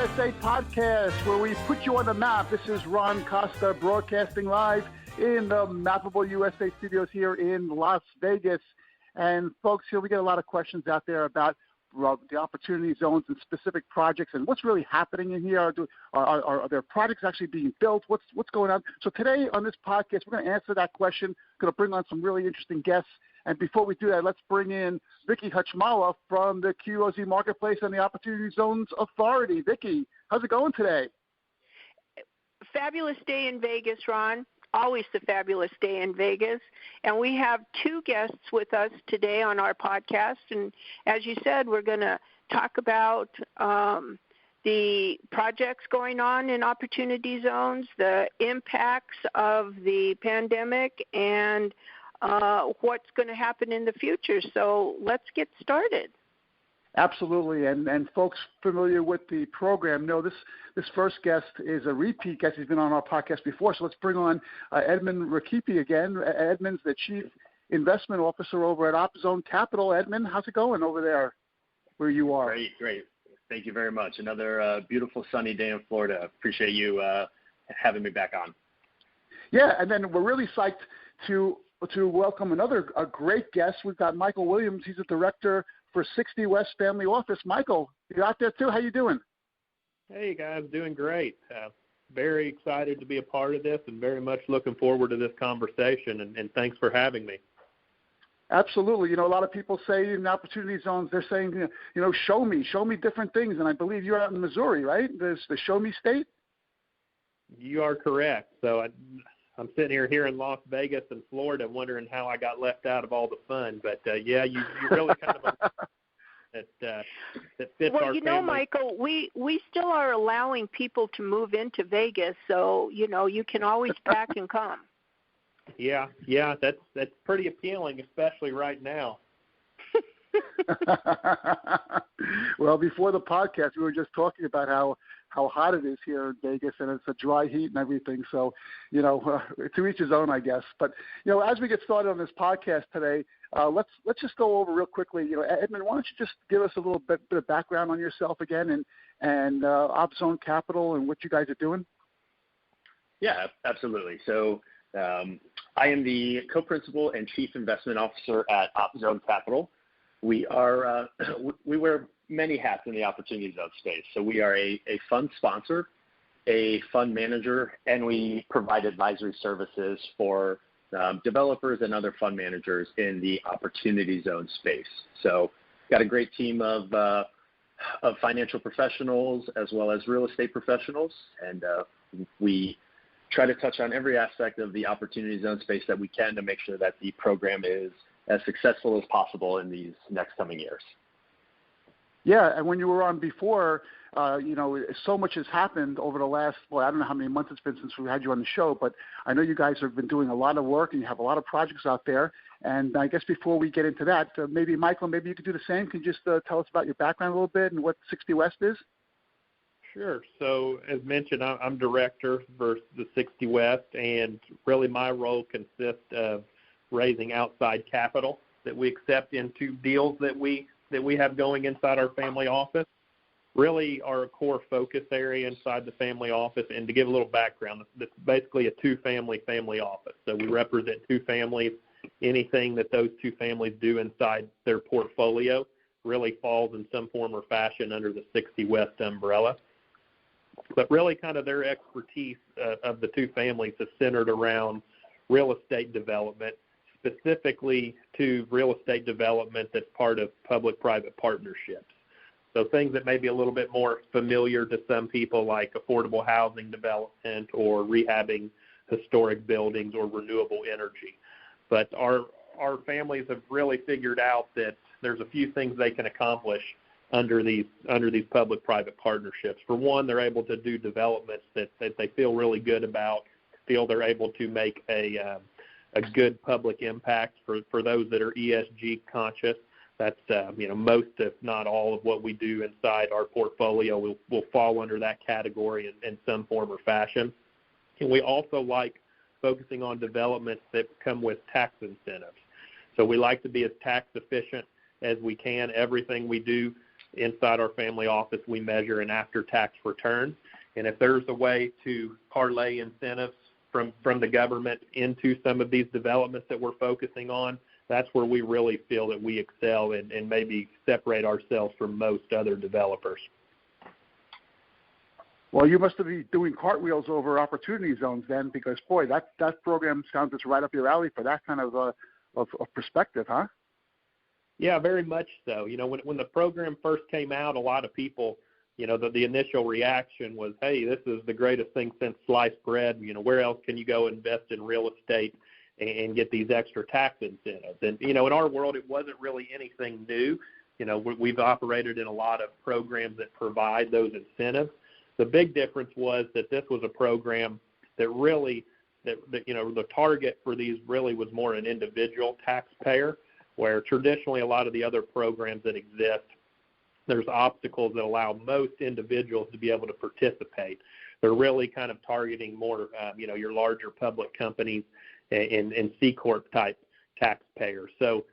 USA podcast, where we put you on the map. This is Ron Costa broadcasting live in the Mappable USA studios here in Las Vegas. And folks, here we get a lot of questions out there about the opportunity zones and specific projects and what's really happening in here. Are there projects actually being built? What's going on? So today on this podcast, we're going to answer that question. Going to bring on some really interesting guests. And before we do that, let's bring in Vicki Hutchmala from the QOZ Marketplace and the Opportunity Zones Authority. Vicki, how's it going today? Fabulous day in Vegas, Ron. Always a fabulous day in Vegas. And we have two guests with us today on our podcast. And as you said, we're going to talk about the projects going on in Opportunity Zones, the impacts of the pandemic, and what's going to happen in the future. So let's get started. Absolutely, and folks familiar with the program know this first guest is a repeat guest. He's been on our podcast before, so let's bring on Edmon Rakipi again. Edmon's the Chief Investment Officer over at OppZone Capital. Edmon, how's it going over there where you are? Great. Thank you very much. Another beautiful sunny day in Florida. Appreciate you having me back on. Yeah, and then we're really psyched to welcome a great guest. We've got Michael Williams. He's a director for 60 West Family Office. Michael, you out there too? How you doing? Hey guys, doing great. Very excited to be a part of this and very much looking forward to this conversation, and thanks for having me. Absolutely. A lot of people say in Opportunity Zones, they're saying, show me different things. And I believe you're out in Missouri, right? There's the Show Me State? You are correct. So I'm sitting here in Las Vegas and Florida wondering how I got left out of all the fun. But, yeah, you really kind of that fits our family. Well, Michael, we still are allowing people to move into Vegas, so, you can always pack and come. Yeah, that's pretty appealing, especially right now. Well, before the podcast, we were just talking about how hot it is here in Vegas, and it's a dry heat and everything. So, to each his own, I guess. But, as we get started on this podcast today, let's just go over real quickly. Edmon, why don't you just give us a little bit of background on yourself again and OppZone Capital and what you guys are doing? Yeah, absolutely. So I am the co-principal and chief investment officer at OppZone Capital. We are we wear many hats in the opportunity zone space. So we are a fund sponsor, a fund manager, and we provide advisory services for developers and other fund managers in the opportunity zone space. So got a great team of financial professionals as well as real estate professionals, and we try to touch on every aspect of the opportunity zone space that we can to make sure that the program is as successful as possible in these next coming years. Yeah, and when you were on before, so much has happened over the last, I don't know how many months it's been since we had you on the show, but I know you guys have been doing a lot of work and you have a lot of projects out there. And I guess before we get into that, maybe, Michael, maybe you could do the same. Can you just tell us about your background a little bit and what 60 West is? Sure. So as mentioned, I'm director for the 60 West, and really my role consists of raising outside capital that we accept into deals that we have going inside our family office. Really our core focus area inside the family office, and to give a little background, it's basically a two-family family office. So we represent two families. Anything that those two families do inside their portfolio really falls in some form or fashion under the 60 West umbrella. But really kind of their expertise of the two families is centered around real estate development, specifically to real estate development that's part of public-private partnerships. So things that may be a little bit more familiar to some people, like affordable housing development or rehabbing historic buildings or renewable energy. But our families have really figured out that there's a few things they can accomplish under these public-private partnerships. For one, they're able to do developments that they feel really good about, feel they're able to make a good public impact for those that are ESG conscious. That's most, if not all, of what we do inside our portfolio will fall under that category in some form or fashion. And we also like focusing on developments that come with tax incentives. So we like to be as tax efficient as we can. Everything we do inside our family office, we measure an after-tax return. And if there's a way to parlay incentives from the government into some of these developments that we're focusing on, that's where we really feel that we excel and maybe separate ourselves from most other developers. Well, you must be doing cartwheels over opportunity zones then, because, boy, that program sounds it's right up your alley for that kind of perspective, huh? Yeah, very much so. You know, when the program first came out, a lot of people, you know, the initial reaction was, hey, this is the greatest thing since sliced bread. You know, where else can you go invest in real estate and get these extra tax incentives? And, you know, in our world, it wasn't really anything new. You know, we've operated in a lot of programs that provide those incentives. The big difference was that this was a program that really, that you know, the target for these really was more an individual taxpayer, where traditionally a lot of the other programs that exist, there's obstacles that allow most individuals to be able to participate. They're really kind of targeting more, you know, your larger public companies and C Corp type taxpayers. So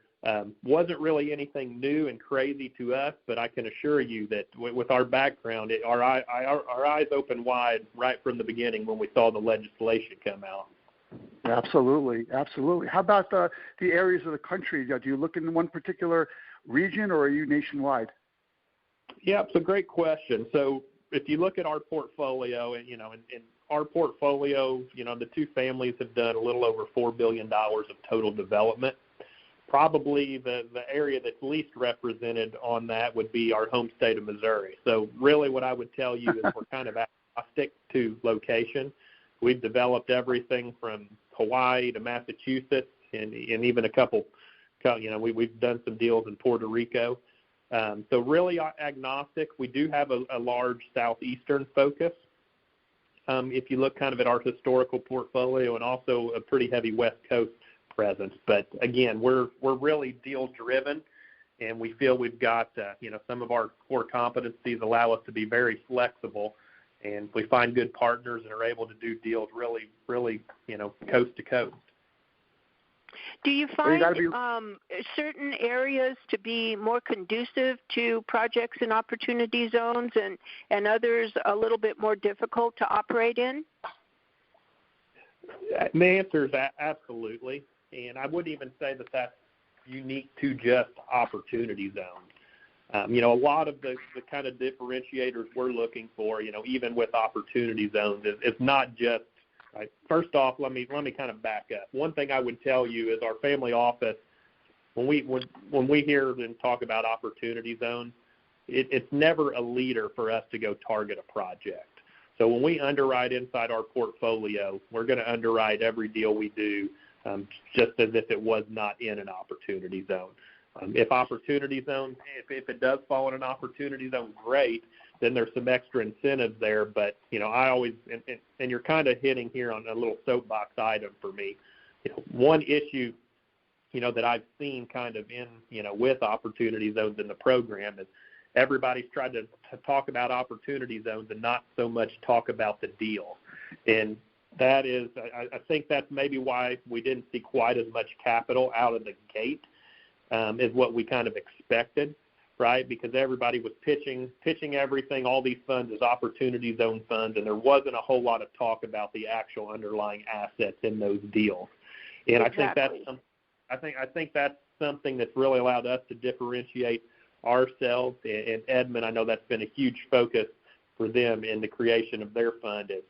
wasn't really anything new and crazy to us, but I can assure you that with our background, our eyes opened wide right from the beginning when we saw the legislation come out. Absolutely, absolutely. How about the areas of the country? Do you look in one particular region, or are you nationwide? Yeah, it's a great question. So if you look at our portfolio, and you know, in our portfolio, you know, the two families have done a little over $4 billion of total development. Probably the area that's least represented on that would be our home state of Missouri. So really what I would tell you is we're kind of agnostic to location. We've developed everything from Hawaii to Massachusetts and even a couple, you know, we've done some deals in Puerto Rico. So really agnostic. We do have a large southeastern focus. If you look kind of at our historical portfolio, and also a pretty heavy West Coast presence. But again, we're really deal driven, and we feel we've got you know, some of our core competencies allow us to be very flexible, and we find good partners and are able to do deals really you know, coast to coast. Do you find certain areas to be more conducive to projects in opportunity zones and others a little bit more difficult to operate in? The answer is absolutely. And I wouldn't even say that that's unique to just opportunity zones. You know, a lot of the kind of differentiators we're looking for, you know, even with opportunity zones, it's not just, right. First off, let me kind of back up. One thing I would tell you is our family office, when we hear and talk about opportunity zones, it's never a leader for us to go target a project. So when we underwrite inside our portfolio, we're going to underwrite every deal we do just as if it was not in an opportunity zone. If opportunity zone, if it does fall in an opportunity zone, great, then there's some extra incentives there. But, you know, I always, and you're kind of hitting here on a little soapbox item for me. You know, one issue, you know, that I've seen kind of in, you know, with opportunity zones in the program is everybody's tried to talk about opportunity zones and not so much talk about the deal. And that is, I think that's maybe why we didn't see quite as much capital out of the gate as what we kind of expected, right? Because everybody was pitching everything, all these funds as opportunity zone funds, and there wasn't a whole lot of talk about the actual underlying assets in those deals. And exactly. I think that's something that's really allowed us to differentiate ourselves. And Edmon, I know that's been a huge focus for them in the creation of their fund is,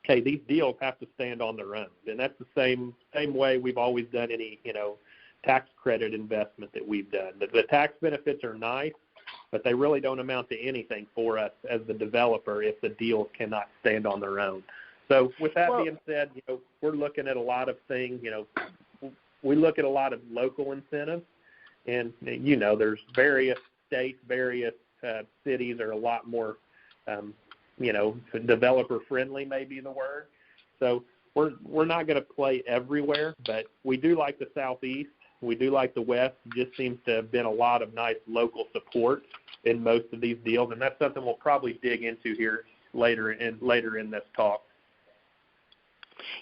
okay, these deals have to stand on their own. And that's the same way we've always done any, you know, tax credit investment that we've done. The tax benefits are nice, but they really don't amount to anything for us as the developer if the deals cannot stand on their own. So with that being said, you know, we're looking at a lot of things, you know, we look at a lot of local incentives, and, you know, there's various states, various cities are a lot more, you know, developer friendly may be the word. So we're not going to play everywhere, but we do like the Southeast. We do like the West. It just seems to have been a lot of nice local support in most of these deals, and that's something we'll probably dig into here later in this talk.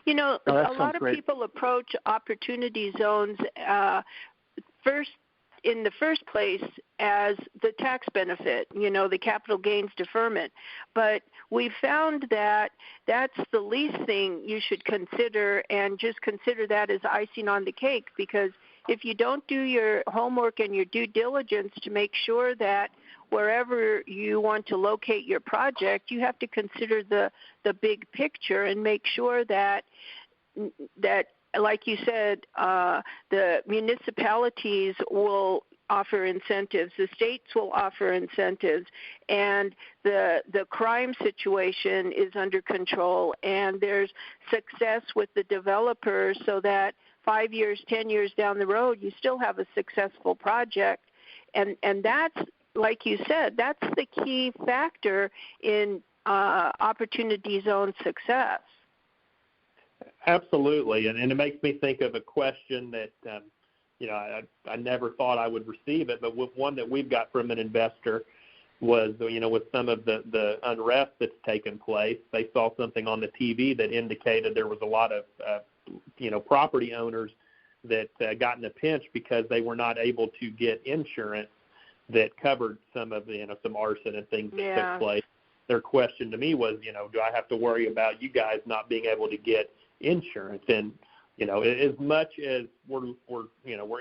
You know, a lot of people approach opportunity zones first in the first place as the tax benefit, the capital gains deferment. But we found that that's the least thing you should consider, and just consider that as icing on the cake, because if you don't do your homework and your due diligence to make sure that wherever you want to locate your project, you have to consider the big picture and make sure that like you said, the municipalities will offer incentives, the states will offer incentives, and the crime situation is under control, and there's success with the developers so that 5 years, 10 years down the road, you still have a successful project. And that's, like you said, that's the key factor in opportunity zone success. Absolutely, and it makes me think of a question that, I never thought I would receive it, but with one that we've got from an investor was, with some of the unrest that's taken place, they saw something on the TV that indicated there was a lot of, property owners that got in a pinch because they were not able to get insurance that covered some of the, some arson and things that took place. Their question to me was, do I have to worry about you guys not being able to get insurance? And as much as we're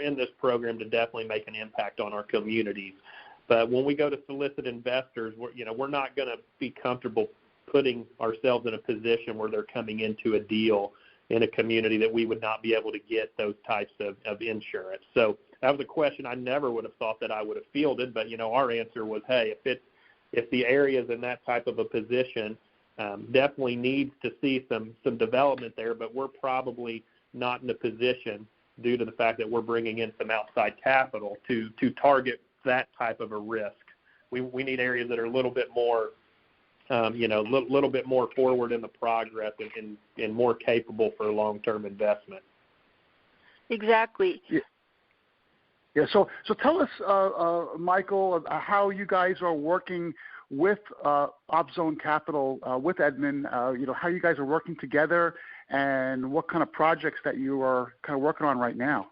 in this program to definitely make an impact on our communities, but when we go to solicit investors, we're not going to be comfortable putting ourselves in a position where they're coming into a deal in a community that we would not be able to get those types of insurance. So that was a question I never would have thought that I would have fielded, but our answer was, hey, if the area is in that type of a position, definitely needs to see some development there, but we're probably not in a position, due to the fact that we're bringing in some outside capital, to target that type of a risk. We need areas that are a little bit more, little bit more forward in the progress and more capable for long-term investment. Exactly. Yeah. So tell us, Michael, how you guys are working with OppZone Capital, with Edmon. How you guys are working together, and what kind of projects that you are kind of working on right now.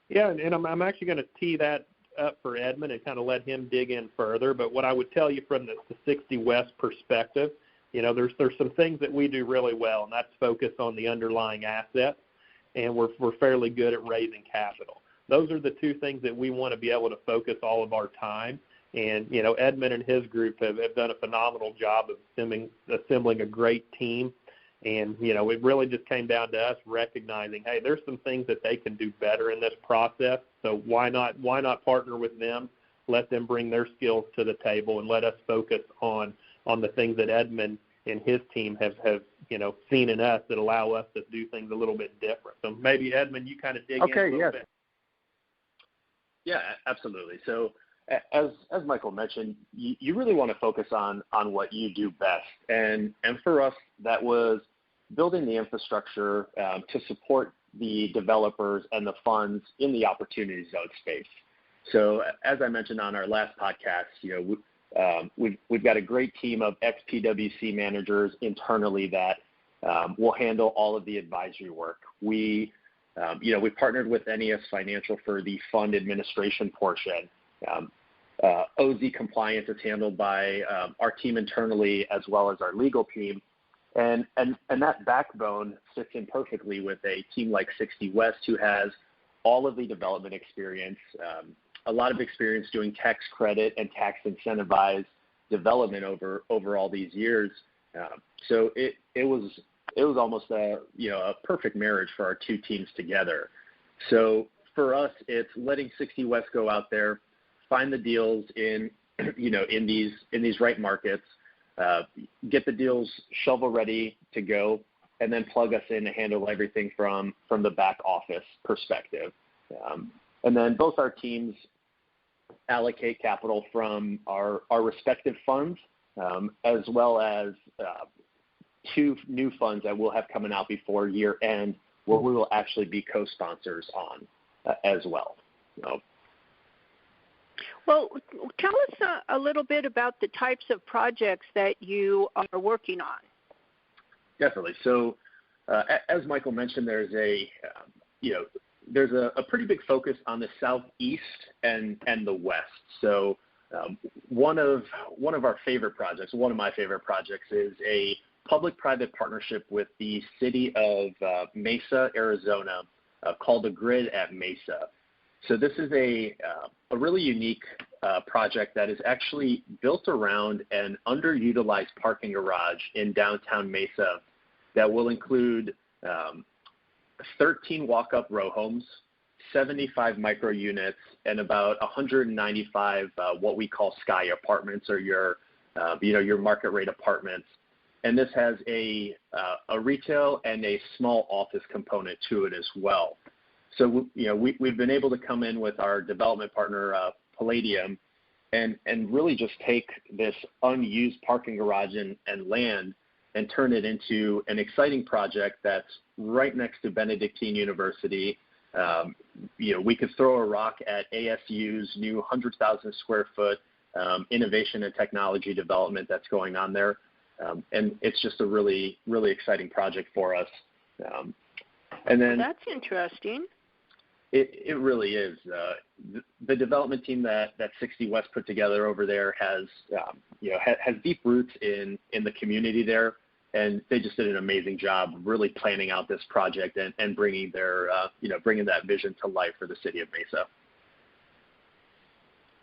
Yeah, and I'm actually going to tee that up for Edmon and kind of let him dig in further. But what I would tell you from the 60 West perspective, there's some things that we do really well, and that's focus on the underlying assets, and we're fairly good at raising capital. Those are the two things that we want to be able to focus all of our time. And, Edmon and his group have done a phenomenal job of assembling a great team. And, it really just came down to us recognizing, hey, there's some things that they can do better in this process. So why not partner with them, let them bring their skills to the table, and let us focus on the things that Edmon and his team have seen in us that allow us to do things a little bit different. So maybe, Edmon, you kind of dig in a little bit. Yeah, absolutely. So as Michael mentioned, you really want to focus on what you do best. And for us, that was building the infrastructure to support the developers and the funds in the opportunity zone space. So as I mentioned on our last podcast, we've got a great team of ex-PwC managers internally that will handle all of the advisory work. We partnered with NES Financial for the fund administration portion. OZ compliance is handled by our team internally, as well as our legal team. And that backbone fits in perfectly with a team like 60 West, who has all of the development experience, a lot of experience doing tax credit and tax incentivized development over all these years. So it was almost a perfect marriage for our two teams together. So for us, it's letting 60 West go out there, find the deals in these right markets, get the deals shovel ready to go, and then plug us in to handle everything from the back office perspective. And then both our teams allocate capital from our respective funds, as well as two new funds that we'll have coming out before year end, where we will actually be co-sponsors on as well. Well, tell us a little bit about the types of projects that you are working on. Definitely. So, as Michael mentioned, there's there's a pretty big focus on the southeast and the west. So one of our favorite projects, one of my favorite projects, is a public-private partnership with the city of Mesa, Arizona, called the Grid at Mesa. So this is a really unique project that is actually built around an underutilized parking garage in downtown Mesa that will include 13 walk-up row homes, 75 micro units, and about 195 what we call sky apartments, or your market rate apartments. And this has a retail and a small office component to it as well. So we've been able to come in with our development partner Palladium and really just take this unused parking garage and land and turn it into an exciting project that's right next to Benedictine University. We could throw a rock at ASU's new 100,000 square foot innovation and technology development that's going on there. And it's just a really, really exciting project for us. And then that's interesting. It really is. The development team that 60 West put together over there has deep roots in the community there, and they just did an amazing job really planning out this project and bringing bringing that vision to life for the city of Mesa.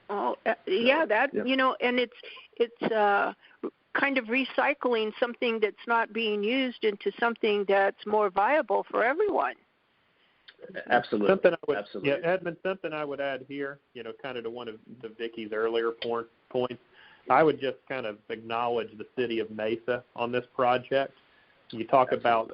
Oh, yeah, and it's kind of recycling something that's not being used into something that's more viable for everyone. Absolutely. Absolutely. Yeah, Edmond, something I would add here, kind of to one of Vicky's earlier points, I would just kind of acknowledge the city of Mesa on this project. You talk about,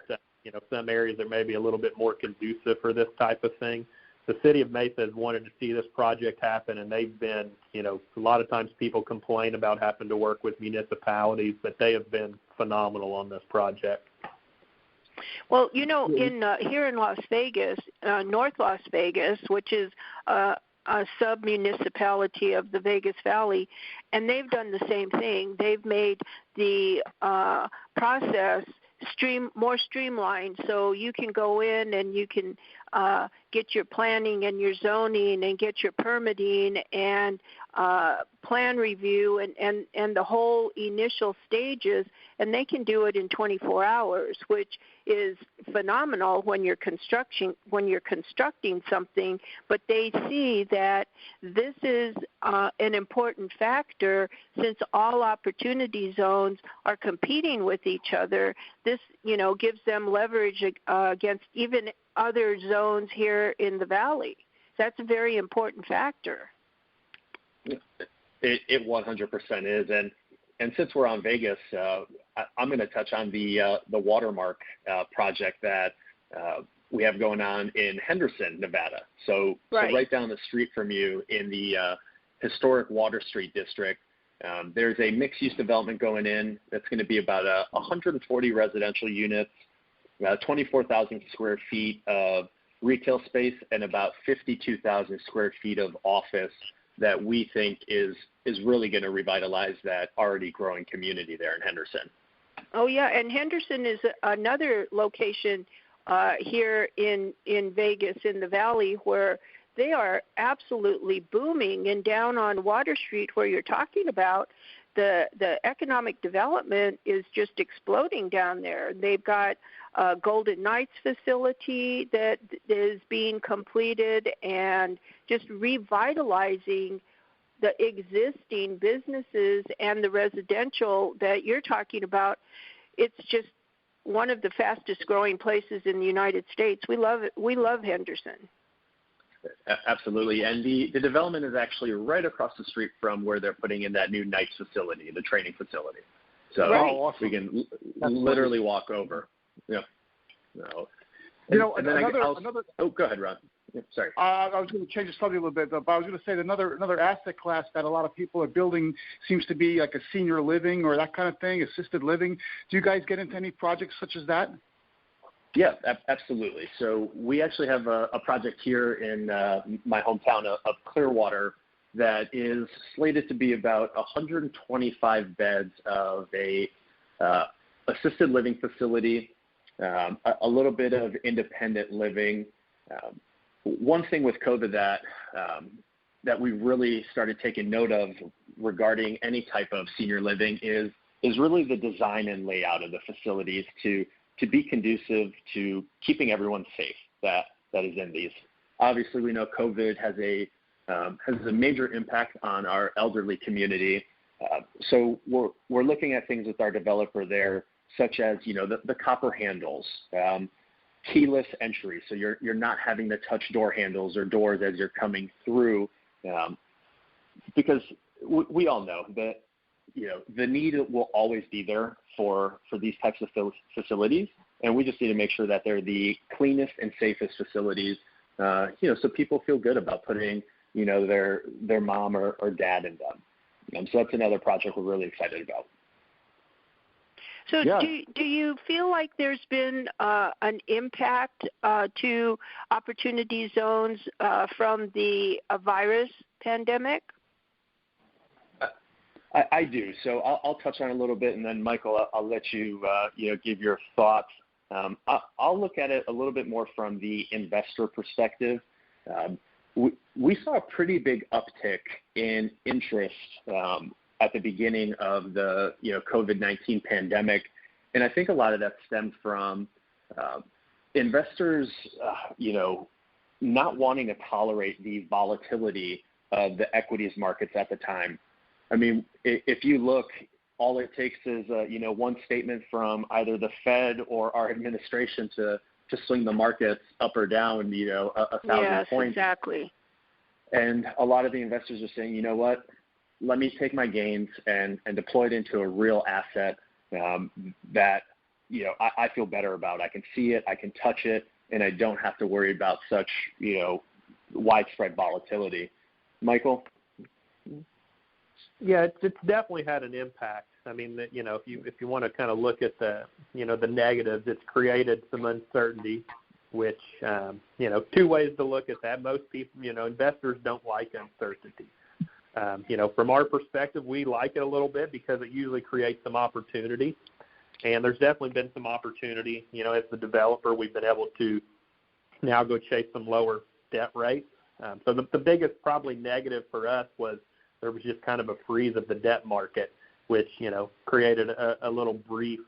some areas that may be a little bit more conducive for this type of thing. The city of Mesa has wanted to see this project happen, and they've been, a lot of times people complain about having to work with municipalities, but they have been phenomenal on this project. Well, here in Las Vegas, North Las Vegas, which is a sub-municipality of the Vegas Valley, and they've done the same thing. They've made the process more streamlined, so you can go in and you can get your planning and your zoning and get your permitting and plan review and the whole initial stages, and they can do it in 24 hours, which is phenomenal when you're constructing something. But they see that this is an important factor, since all opportunity zones are competing with each other. This gives them leverage against even other zones here in the valley. That's a very important factor. It 100% is, and since we're on Vegas, I'm going to touch on the Watermark project that we have going on in Henderson, Nevada. So right down the street from you in the historic Water Street district, there's a mixed-use development going in that's going to be about 140 residential units, about 24,000 square feet of retail space, and about 52,000 square feet of office that we think is really going to revitalize that already growing community there in Henderson. Oh, yeah, and Henderson is another location here in Vegas, in the Valley, where they are absolutely booming. And down on Water Street, where you're talking about, the economic development is just exploding down there. They've got a Golden Knights facility that is being completed, and just revitalizing the existing businesses and the residential that you're talking about. It's just one of the fastest growing places in the United States. We love it. We love Henderson. Absolutely. And the development is actually right across the street from where they're putting in that new Knights facility, the training facility. So we can literally walk over. Yeah. So, go ahead, Ron. Yeah, sorry. I was going to change the subject a little bit, but I was going to say that another asset class that a lot of people are building seems to be like a senior living or that kind of thing, assisted living. Do you guys get into any projects such as that? Yeah, absolutely. So we actually have a project here in my hometown of Clearwater that is slated to be about 125 beds of a assisted living facility, a little bit of independent living. one thing with COVID that we really started taking note of regarding any type of senior living is really the design and layout of the facilities to be conducive to keeping everyone safe that is in these. Obviously, we know COVID has a major impact on our elderly community. So we're looking at things with our developer there, such as the copper handles, keyless entry, so you're not having to touch door handles or doors as you're coming through, because we all know that the need will always be there for these types of facilities, and we just need to make sure that they're the cleanest and safest facilities, so people feel good about putting their mom or dad in them. So that's another project we're really excited about. So do you feel like there's been an impact to opportunity zones from the virus pandemic? I do. So I'll touch on it a little bit, and then Michael, I'll let you give your thoughts. I'll look at it a little bit more from the investor perspective. We saw a pretty big uptick in interest at the beginning of the COVID-19 pandemic, and I think a lot of that stemmed from investors not wanting to tolerate the volatility of the equities markets at the time. I mean, if you look, all it takes is one statement from either the Fed or our administration to swing the markets up or down 1,000 points. Yes, exactly. And a lot of the investors are saying, you know what, let me take my gains and deploy it into a real asset that I feel better about. I can see it, I can touch it, and I don't have to worry about such widespread volatility. Michael? Yeah, it's definitely had an impact. I mean, if you want to kind of look at the the negatives, it's created some uncertainty, which two ways to look at that. Most people, investors don't like uncertainty. From our perspective, we like it a little bit because it usually creates some opportunity, and there's definitely been some opportunity. As the developer, we've been able to now go chase some lower debt rates. So the biggest probably negative for us was there was just kind of a freeze of the debt market, which, created a little brief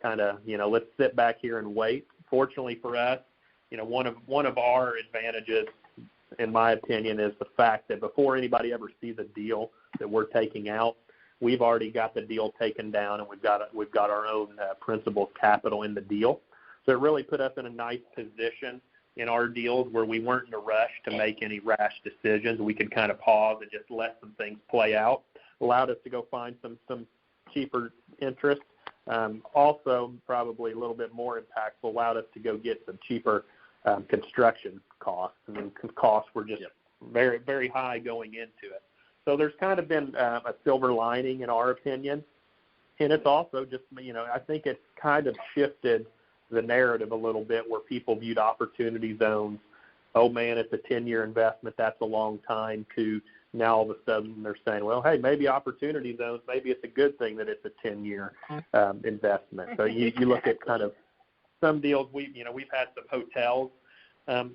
kind of, let's sit back here and wait. Fortunately for us, one of our advantages, in my opinion, is the fact that before anybody ever sees a deal that we're taking out, we've already got the deal taken down, and we've got our own principal capital in the deal. So it really put us in a nice position in our deals where we weren't in a rush to make any rash decisions. We could kind of pause and just let some things play out. Allowed us to go find some cheaper interest. Also, probably a little bit more impactful, allowed us to go get some cheaper construction costs. I mean, costs were just very, very high going into it. So there's kind of been a silver lining in our opinion. And it's also just, I think it's kind of shifted the narrative a little bit where people viewed opportunity zones, oh man, it's a 10-year investment, that's a long time, to now all of a sudden they're saying, well, hey, maybe opportunity zones, maybe it's a good thing that it's a 10-year investment. So you look at kind of some deals, we've had some hotels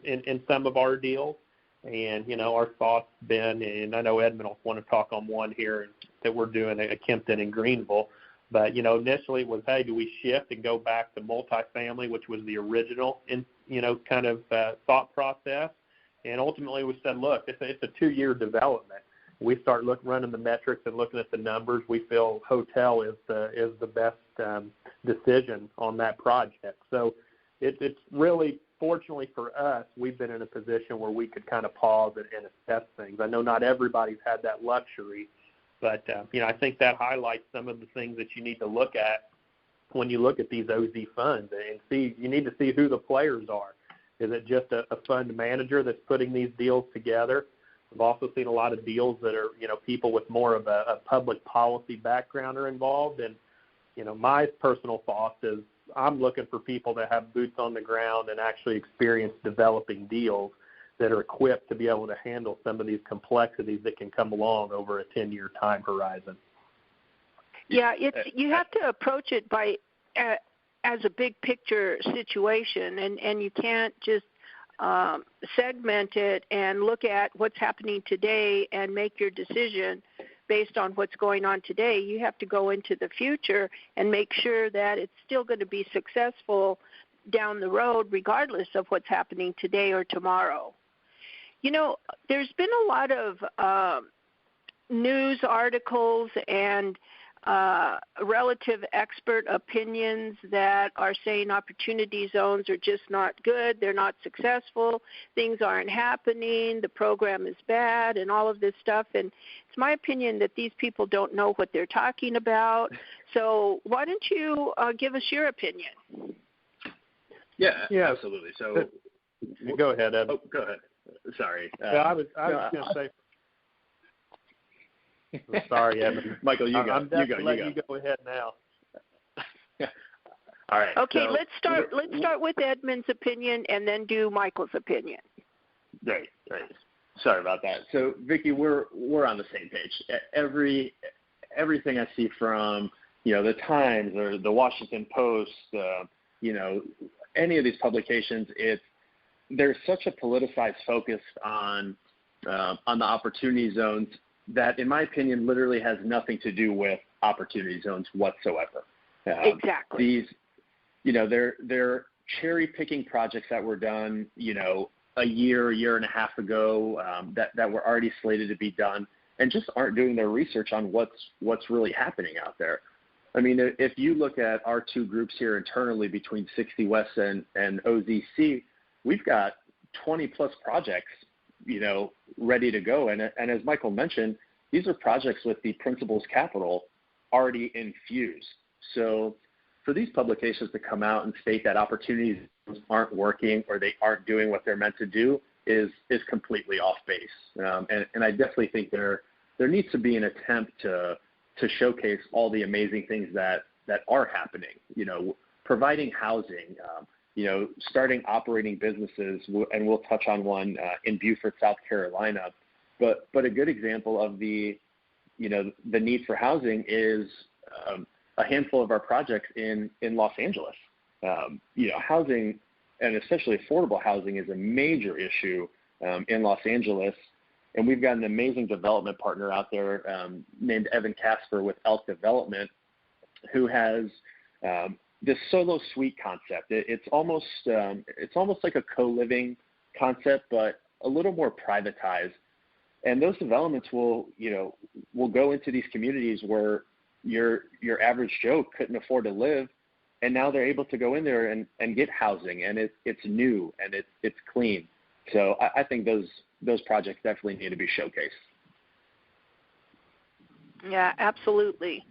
in some of our deals, and, our thoughts been, and I know Edmon will want to talk on one here that we're doing at Kempton in Greenville, but, initially it was, hey, do we shift and go back to multifamily, which was the original, kind of thought process. And ultimately we said, look, it's a 2-year development. We start running the metrics and looking at the numbers. We feel hotel is the best decision on that project. So it's really, fortunately for us, we've been in a position where we could kind of pause and assess things. I know not everybody's had that luxury, but, I think that highlights some of the things that you need to look at when you look at these OZ funds and you need to see who the players are. Is it just a fund manager that's putting these deals together? We've also seen a lot of deals that are, people with more of a public policy background are involved. And, my personal thought is I'm looking for people that have boots on the ground and actually experience developing deals that are equipped to be able to handle some of these complexities that can come along over a 10-year time horizon. Yeah, you have to approach it by as a big picture situation, and you can't just segment it and look at what's happening today and make your decision based on what's going on today. You have to go into the future and make sure that it's still going to be successful down the road regardless of what's happening today or tomorrow. You know, there's been a lot of news articles and relative expert opinions that are saying opportunity zones are just not good, they're not successful, things aren't happening, the program is bad, and all of this stuff. And it's my opinion that these people don't know what they're talking about. So why don't you give us your opinion? Yeah, absolutely. So go ahead, Ed. Oh, go ahead. Sorry. I was going to say. Sorry, Edmon. Michael, you go. I'm definitely letting you go ahead now. All right. Okay, so let's start with Edmund's opinion and then do Michael's opinion. Great. Sorry about that. So, Vicki, we're on the same page. Everything I see from the Times or the Washington Post, any of these publications, there's such a politicized focus on the opportunity zones that, in my opinion, literally has nothing to do with opportunity zones whatsoever. Exactly. They're cherry-picking projects that were done, a year and a half ago that were already slated to be done, and just aren't doing their research on what's really happening out there. I mean, if you look at our two groups here internally between 60 West and OZC, we've got 20-plus projects ready to go. And as Michael mentioned, these are projects with the principal's capital already infused. So for these publications to come out and state that opportunities aren't working or they aren't doing what they're meant to do is completely off base. And I definitely think there needs to be an attempt to showcase all the amazing things that are happening, providing housing, starting operating businesses, and we'll touch on one in Beaufort, South Carolina. But a good example of the need for housing is a handful of our projects in Los Angeles. Housing, and especially affordable housing, is a major issue in Los Angeles. And we've got an amazing development partner out there named Evan Casper with Elk Development, who has this solo suite concept. It's almost like a co-living concept, but a little more privatized. And those developments will go into these communities where your average Joe couldn't afford to live, and now they're able to go in there and get housing, and it's new and it's clean. So I think those projects definitely need to be showcased. Yeah, absolutely.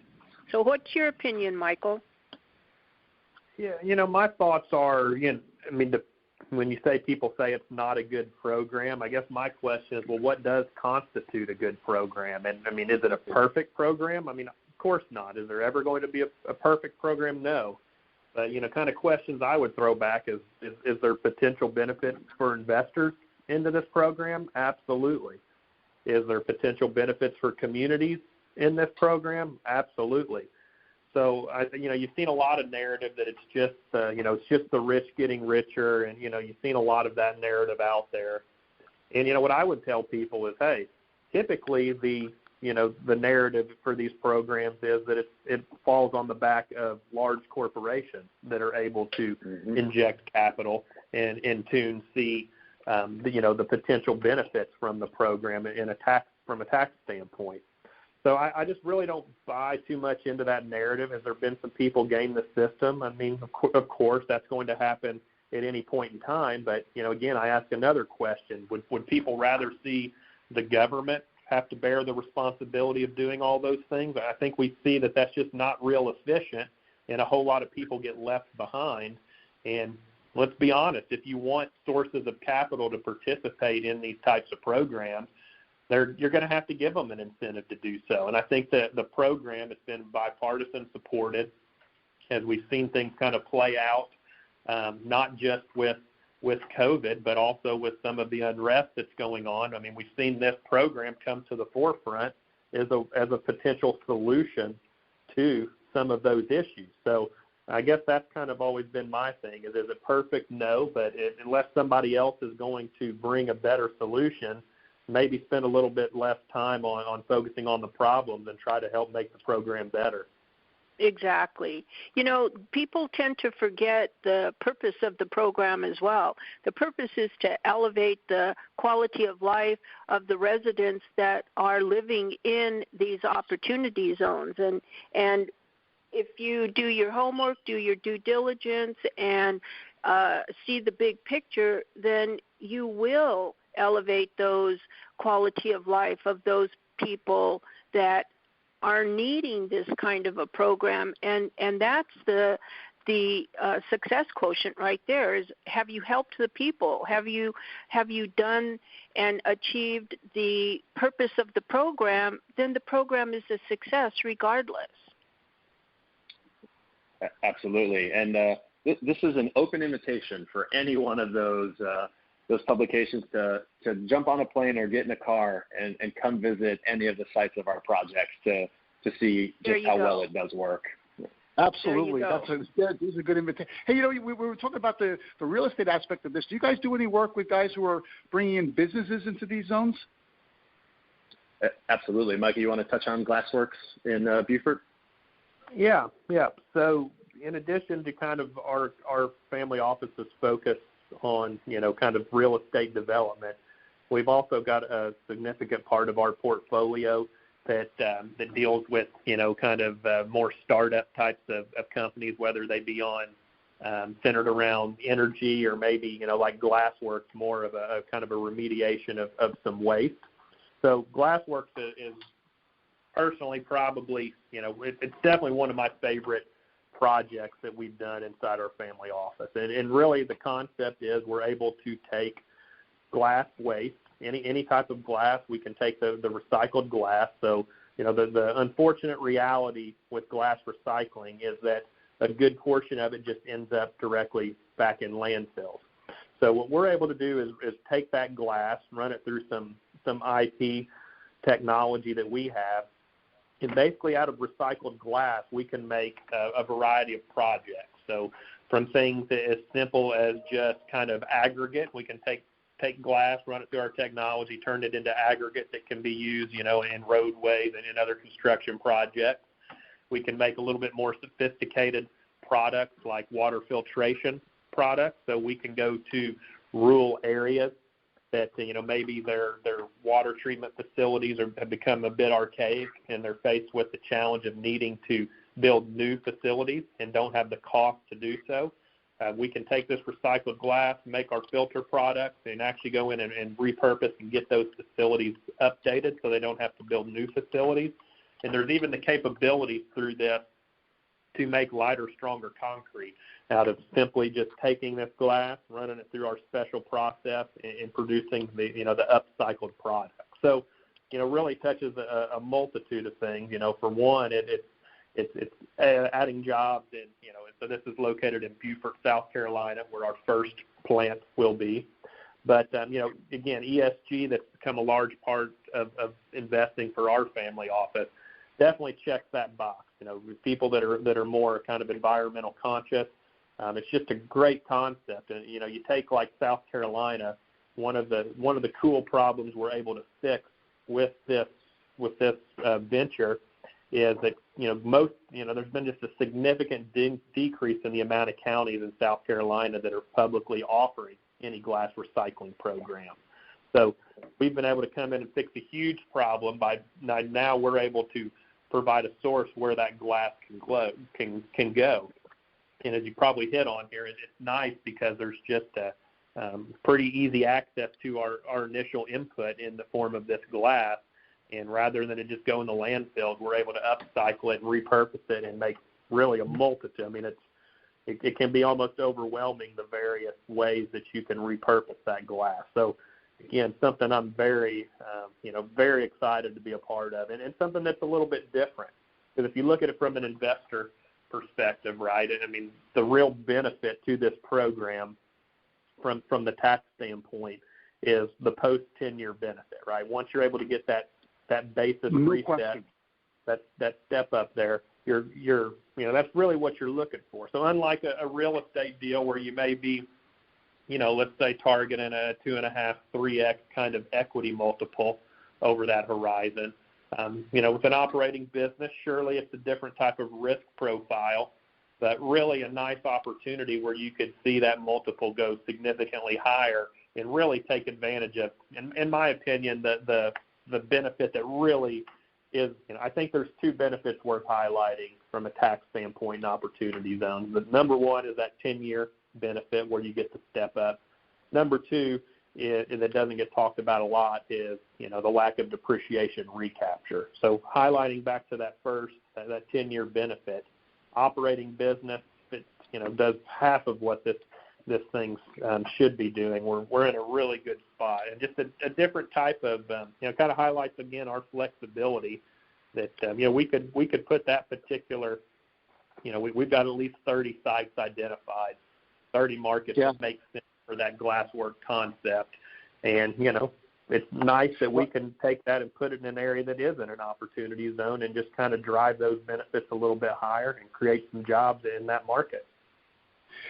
So what's your opinion, Michael? Yeah, my thoughts are, when you say people say it's not a good program, I guess my question is, well, what does constitute a good program? And, is it a perfect program? Of course not. Is there ever going to be a perfect program? No. But, kind of questions I would throw back is there potential benefits for investors into this program? Absolutely. Is there potential benefits for communities in this program? Absolutely. So, you've seen a lot of narrative that it's just, it's just the rich getting richer, and, you've seen a lot of that narrative out there. And, what I would tell people is, hey, typically the narrative for these programs is that it falls on the back of large corporations that are able to inject capital and in tune see, the potential benefits from the program from a tax standpoint. So I just really don't buy too much into that narrative. Has there been some people game the system? Of course, that's going to happen at any point in time. But, again, I ask another question. Would people rather see the government have to bear the responsibility of doing all those things? I think we see that that's just not real efficient, and a whole lot of people get left behind. And let's be honest, if you want sources of capital to participate in these types of programs, you're going to have to give them an incentive to do so. And I think that the program has been bipartisan supported as we've seen things kind of play out, not just with COVID, but also with some of the unrest that's going on. We've seen this program come to the forefront as a potential solution to some of those issues. So, I guess that's kind of always been my thing. Is it perfect? No, but unless somebody else is going to bring a better solution, maybe spend a little bit less time on focusing on the problems and try to help make the program better. Exactly. People tend to forget the purpose of the program as well. The purpose is to elevate the quality of life of the residents that are living in these opportunity zones. And if you do your homework, do your due diligence, and see the big picture, then you will elevate those quality of life of those people that are needing this kind of a program, and that's the success quotient right there. Is have you helped the people? Have you done and achieved the purpose of the program? Then the program is a success regardless. Absolutely, and this is an open invitation for any one of those publications to jump on a plane or get in a car and come visit any of the sites of our projects to see just how well it does work. Absolutely. These are good invitations. Hey, we were talking about the real estate aspect of this. Do you guys do any work with guys who are bringing in businesses into these zones? Absolutely. Mikey, you want to touch on Glassworks in Beaufort? Yeah. So in addition to kind of our family office's focus on, kind of real estate development, we've also got a significant part of our portfolio that deals with, kind of more startup types of companies, whether they be on centered around energy or maybe, like Glassworks, more of a kind of a remediation of some waste. So Glassworks is personally probably, it's definitely one of my favorite projects that we've done inside our family office. And really the concept is we're able to take glass waste, any type of glass. We can take the recycled glass. So, the unfortunate reality with glass recycling is that a good portion of it just ends up directly back in landfills. So what we're able to do is take that glass, run it through some IP technology that we have, and basically out of recycled glass, we can make a variety of projects. So from things as simple as just kind of aggregate, we can take glass, run it through our technology, turn it into aggregate that can be used, in roadways and in other construction projects. We can make a little bit more sophisticated products like water filtration products. So we can go to rural areas that, maybe their water treatment facilities have become a bit archaic and they're faced with the challenge of needing to build new facilities and don't have the cost to do so. We can take this recycled glass, make our filter products, and actually go in and repurpose and get those facilities updated so they don't have to build new facilities. And there's even the capability through this to make lighter, stronger concrete out of simply just taking this glass, running it through our special process, and producing the upcycled product. So, really touches a multitude of things. For one, it's adding jobs, and so this is located in Beaufort, South Carolina, where our first plant will be. But again, ESG, that's become a large part of investing for our family office, definitely checks that box. With people that are more kind of environmental conscious, it's just a great concept. And you take like South Carolina, one of the cool problems we're able to fix with this venture is that there's been just a significant decrease in the amount of counties in South Carolina that are publicly offering any glass recycling program. So we've been able to come in and fix a huge problem by now we're able to provide a source where that glass can go. And as you probably hit on here, it's nice because there's just a pretty easy access to our initial input in the form of this glass. And rather than it just go in the landfills, we're able to upcycle it and repurpose it and make really a multitude. I mean, it can be almost overwhelming the various ways that you can repurpose that glass. So, again, something I'm very excited to be a part of, and something that's a little bit different. Because if you look at it from an investor perspective, right, I mean, the real benefit to this program from the tax standpoint is the post-10-year benefit, right? Once you're able to get that basis reset, that step up there, that's really what you're looking for. So unlike a real estate deal where you may be, let's say targeting a 2.5, 3x kind of equity multiple over that horizon, with an operating business, surely it's a different type of risk profile, but really a nice opportunity where you could see that multiple go significantly higher and really take advantage of, in my opinion, the benefit that really is, I think there's two benefits worth highlighting from a tax standpoint in opportunity zones. The number one is that 10-year benefit where you get to step up. Number two, that doesn't get talked about a lot, is the lack of depreciation recapture. So highlighting back to that first, that 10-year benefit, operating business, it does half of what this thing should be doing. We're in a really good spot, and just a different type of kind of highlights again our flexibility that we could put that particular we've got at least 30 sites identified, 30 markets that make sense for that glasswork concept, and it's nice that we can take that and put it in an area that isn't an opportunity zone and just kind of drive those benefits a little bit higher and create some jobs in that market.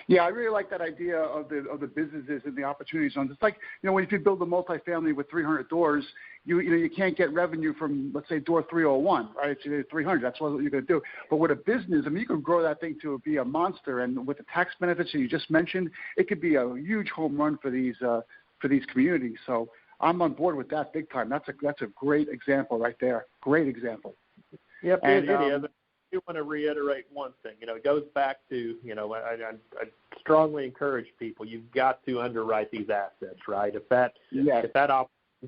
Yeah, I really like that idea of the businesses and the opportunity zones. It's like, if you build a multifamily with 300 doors, you can't get revenue from, let's say, door 301, right? It's 300. That's what you're going to do. But with a business, you can grow that thing to be a monster. And with the tax benefits that you just mentioned, it could be a huge home run for these communities. So I'm on board with that big time. That's a great example right there. Great example. Yep, it is. I do want to reiterate one thing. It goes back to, I strongly encourage people, you've got to underwrite these assets, right? If that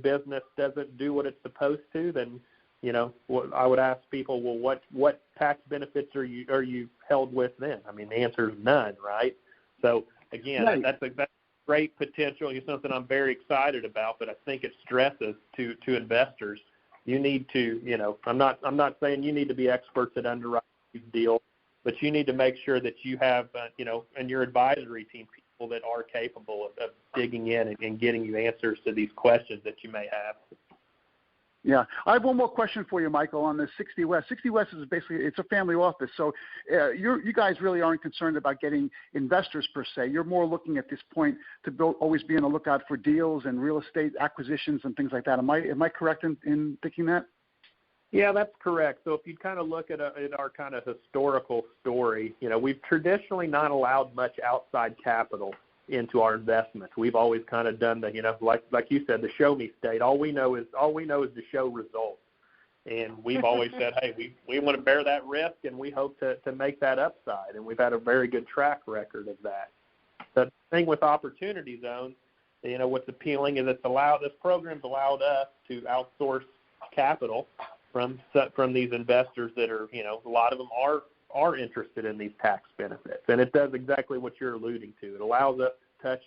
business doesn't do what it's supposed to, then, I would ask people, well, what tax benefits are you held with then? I mean, the answer is none, right? So, again, that's great potential. It's something I'm very excited about, but I think it stresses to investors. You need to, I'm not saying you need to be experts at underwriting these deals, but you need to make sure that you have, and your advisory team, people that are capable of digging in and getting you answers to these questions that you may have. Yeah. I have one more question for you, Michael, on the 60 West. 60 West is basically, it's a family office. So you guys really aren't concerned about getting investors per se. You're more looking at this point to always be on the lookout for deals and real estate acquisitions and things like that. Am I correct in thinking that? Yeah, that's correct. So if you kind of look at our kind of historical story, we've traditionally not allowed much outside capital into our investments. We've always kind of done the, like you said, the show me state. All we know is to show results. And we've always said, hey, we want to bear that risk, and we hope to make that upside. And we've had a very good track record of that. The thing with opportunity zones, what's appealing is this program's allowed us to outsource capital from these investors that are, a lot of them are interested in these tax benefits. And it does exactly what you're alluding to. It allows us to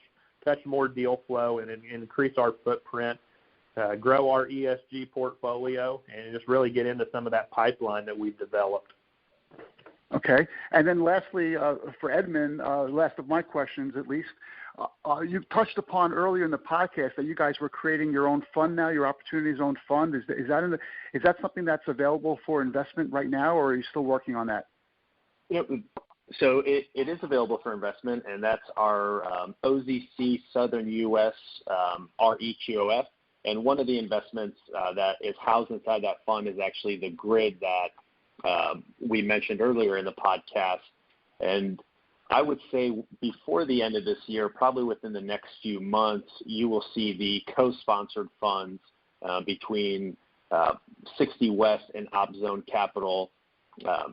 touch more deal flow and increase our footprint, grow our ESG portfolio, and just really get into some of that pipeline that we've developed. Okay. And then lastly, for Edmon, last of my questions at least, you touched upon earlier in the podcast that you guys were creating your own fund now, your Opportunity Zone Fund. Is that something that's available for investment right now, or are you still working on that? Yep. So it is available for investment, and that's our OZC Southern U.S. REQOF. And one of the investments that is housed inside that fund is actually the grid that we mentioned earlier in the podcast. And I would say before the end of this year, probably within the next few months, you will see the co-sponsored funds between 60 West and OppZone Capital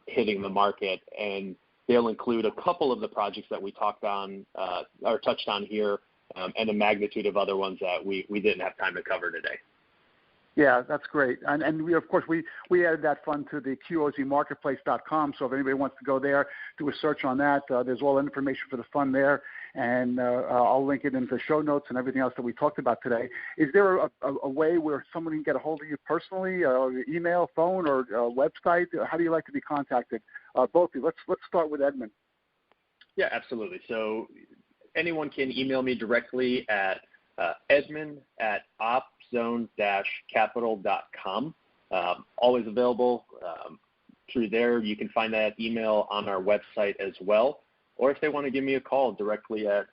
hitting the market. And they'll include a couple of the projects that we touched on here, and a magnitude of other ones that we didn't have time to cover today. Yeah, that's great. And we, of course, we added that fund to the QOZmarketplace.com. So if anybody wants to go there, do a search on that. There's all the information for the fund there. And I'll link it in the show notes and everything else that we talked about today. Is there a way where someone can get a hold of you personally, email, phone, or website? How do you like to be contacted? Both of you. Let's start with Edmon. Yeah, absolutely. So anyone can email me directly at edmon@OppZone-capital.com. Always available. through there. You can find that email on our website as well. Or if they want to give me a call directly at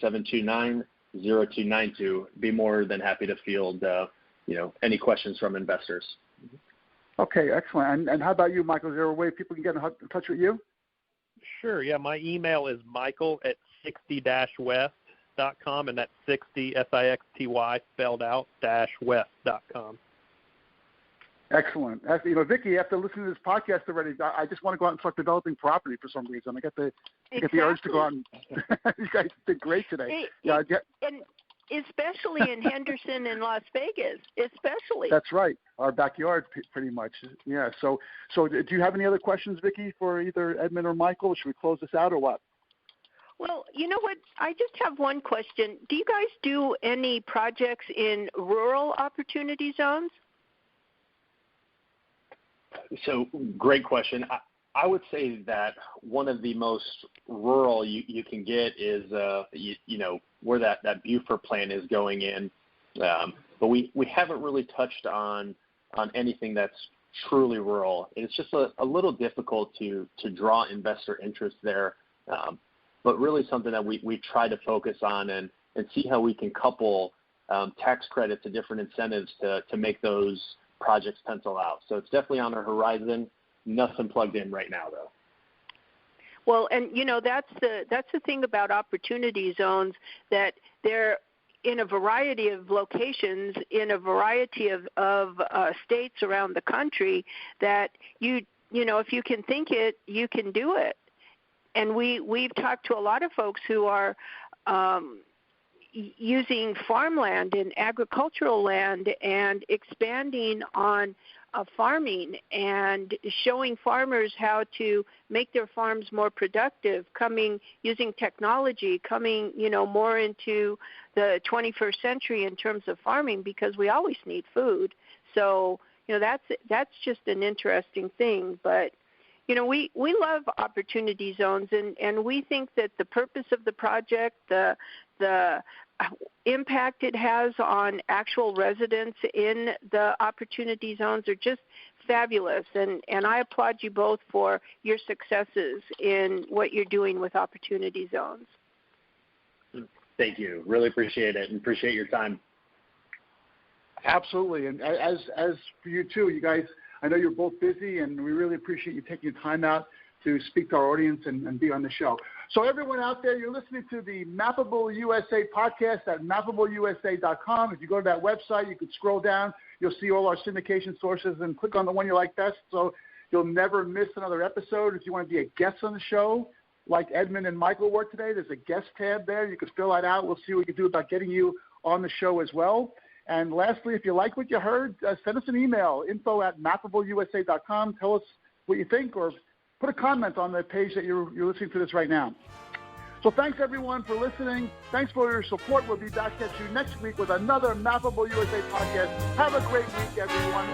727-729-0292, be more than happy to field any questions from investors. Okay, excellent. And how about you, Michael? Is there a way people can get in touch with you? Sure, yeah. My email is michael@60-west.com, and that's 60, SIXTY, spelled out, -west.com. Excellent. Vicki, after listening to this podcast already, I just want to go out and start developing property for some reason. I get the urge to go out and you guys did great today. And especially in Henderson and Las Vegas, especially. That's right. Our backyard, pretty much. Yeah. So do you have any other questions, Vicki, for either Edmon or Michael? Should we close this out or what? Well, you know what? I just have one question. Do you guys do any projects in rural opportunity zones? So great question. I would say that one of the most rural you can get is, where that Buford plant is going in. But we haven't really touched on anything that's truly rural. It's just a little difficult to draw investor interest there. But really something that we try to focus on and see how we can couple tax credits and different incentives to make those projects pencil out. So it's definitely on our horizon. Nothing plugged in right now, though. Well, and that's the thing about opportunity zones, that they're in a variety of locations, in a variety of states around the country. That if you can think it, you can do it. And we've talked to a lot of folks who are using farmland and agricultural land and expanding on farming and showing farmers how to make their farms more productive, using technology, coming more into the 21st century in terms of farming, because we always need food. So that's just an interesting thing. But we love opportunity zones, and we think that the purpose of the project, the impact it has on actual residents in the opportunity zones are just fabulous. And I applaud you both for your successes in what you're doing with opportunity zones. Thank you. Really appreciate it and appreciate your time. Absolutely. And as for you too, you guys, I know you're both busy, and we really appreciate you taking your time out to speak to our audience and be on the show. So everyone out there, you're listening to the Mappable USA podcast at mappableusa.com. If you go to that website, you can scroll down. You'll see all our syndication sources and click on the one you like best, so you'll never miss another episode. If you want to be a guest on the show, like Edmon and Michael were today, there's a guest tab there. You can fill that out. We'll see what we can do about getting you on the show as well. And lastly, if you like what you heard, send us an email, info@mappableusa.com. Tell us what you think, or put a comment on the page that you're listening to this right now. So thanks, everyone, for listening. Thanks for your support. We'll be back at you next week with another Mappable USA podcast. Have a great week, everyone.